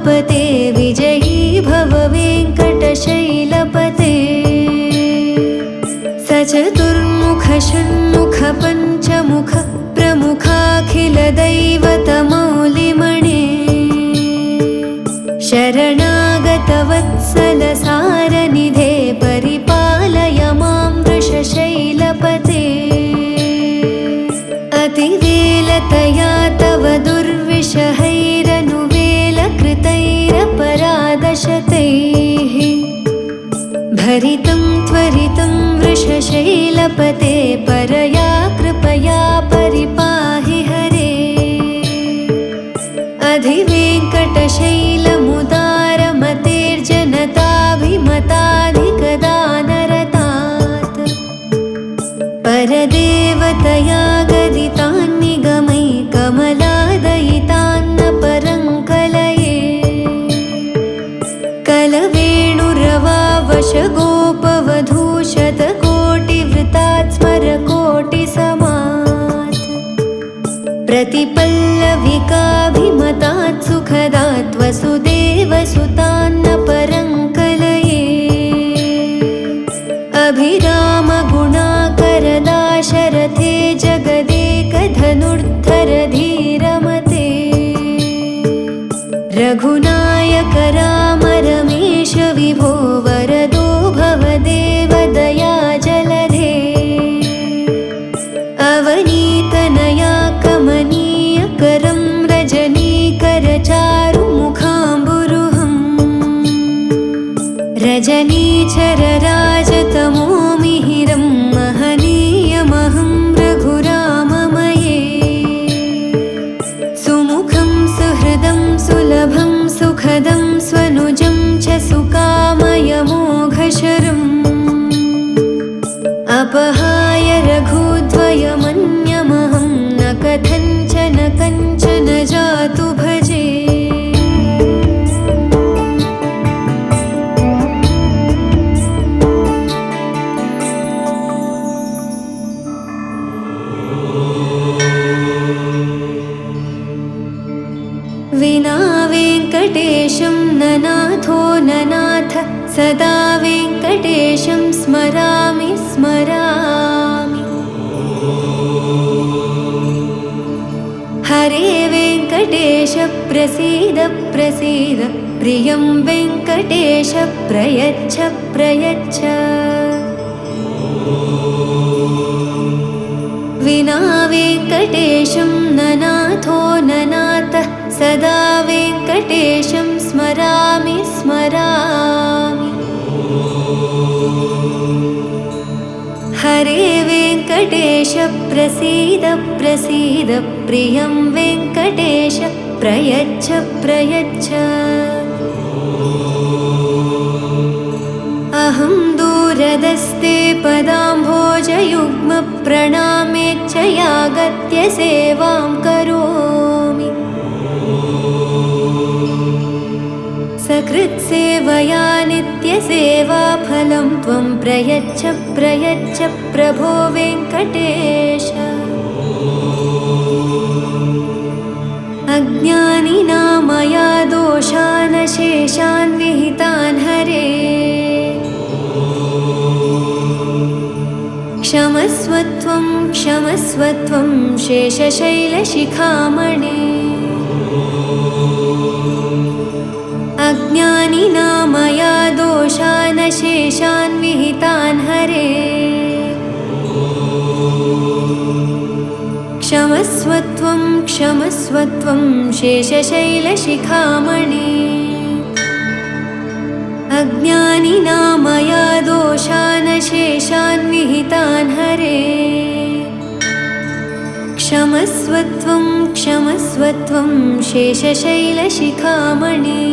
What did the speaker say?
उमापते विजयी भव वेङ्कटशैलपते सचतुर्मुख षण्मुख पञ्चमुख प्रमुखाखिलदैवतमौलिमणे शरणागतवत्सलसारनिधे परिपालय मां वृषशैलपते अतिवेलतया तव दुर्विषहैरनुवेलकृतैरपराधशतैः भरितं त्वरितं वृषशैलपते परया कृपया परिपाहि हरे अधिवेङ्कटशैलमुदारमतेर्जनताभिमताधिकदानरतात् परदेवतया गदितान्निगमै कमलादयितान्न परङ्कलये कलवेणुरवावशगोपवधूशतकोटिवृतात् स्मरकोटिसमात् प्रतिपल्लविकाभिमतात् सुखदात् वसुदेवसुतान्न परङ्कलये अभिरामगुणाकरदाशरथे जगदेकधनुर्धरधीरमते रघुनायक राम रमेश विभो वरदो भवदेवदयाजलधे अवनीतनया कमनीयकरं रजनीकरचारुमुखाम्बुरुहम् रजनीचरराजतमो मिहिरं महनीयमहं रघुराममये सुमुखं सुहृदं सुलभं सुखदं स्वनुजं च सुकामयमोघशरम् अपहाय रघुद्वयमन्यमहं न कथञ्चन कञ्चन जातु भजे विना वेङ्कटेशं ननाथो ननाथ सदा वेङ्कटेशं स्मरामि स्मरामि हरे वेङ्कटेश प्रसीद प्रसीद प्रियं वेङ्कटेश प्रयच्छ प्रयच्छ विना वेङ्कटेशं ननाथो ननाथ सदा वेङ्कटेशं स्मरामि स्मरामि हरे वेङ्कटेश प्रसीद प्रसीद प्रियं वेङ्कटेश प्रयच्छ प्रयच्छ अहं दूरदस्ते पदाम्भोजयुग्मप्रणामेच्च यागत्य सेवां करोमि सकृत्सेवया नित्यसेवाफलं त्वं प्रयच्छ प्रयच्छ प्रभो वेङ्कटेश अज्ञानिना मया दोषान् शेषान् विहितान् हरे क्षमस्वत्वं क्षमस्वत्वं शेषशैलशिखामणे अज्ञानिना मया दोषान् शेषान् विहितान् हरे क्षमस्वत्वं क्षमस्वत्वं शेषशैलशिखामणे अज्ञानिना मया दोषान् शेषान् विहितान् हरे क्षमस्वत्वं क्षमस्वत्वं शेषशैलशिखामणे